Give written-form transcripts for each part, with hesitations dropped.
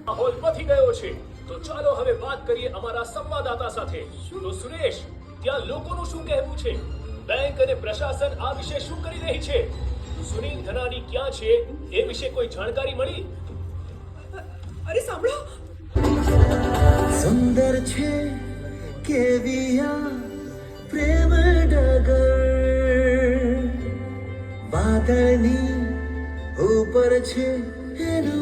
માહોલ વધી ગયો છે. તો ચાલો હવે વાત કરીએ અમારા સંવાદદાતા સાથે. તો સુરેશ, ત્યાં લોકોનું શું કહેવું છે? બેંક અને પ્રશાસન આ વિશે શું કરી રહી છે? સુનિલ ધનાની ક્યાં છે એ વિશે કોઈ જાણકારી મળી? અરે સાંભળો, સુંદર છે કેવી આ પ્રેમ ડગર, વાદળની ઉપર છે એનું.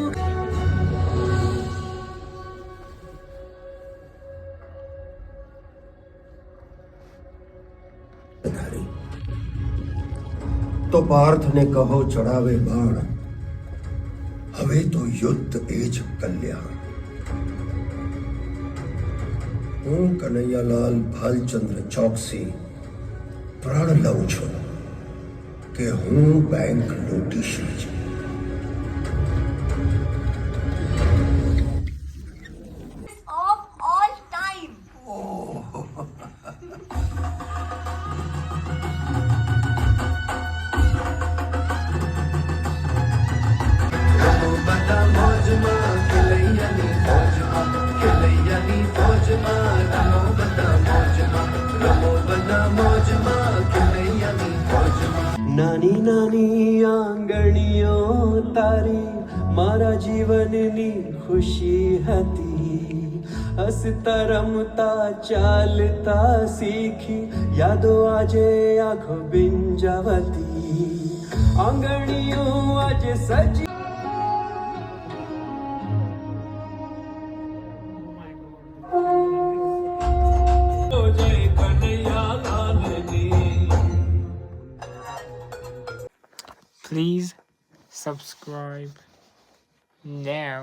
તો પાર્થને કહો ચડાવે બાણ, હવે તો યુદ્ધ એ જ કલ્યાણ. હું કનૈયાલાલ ભાલચંદ્ર ચોકસી પ્રણ લઉં છું કે હું બેંક લૂંટીશ જ. of all time. નાની નાની આંગળીઓ તારી મારા જીવનની ખુશી હતી. હસતા રમતા ચાલતા શીખી યાદો આજે આંખો બિંજાવતી. આંગળીઓ આજે સજી Please subscribe now.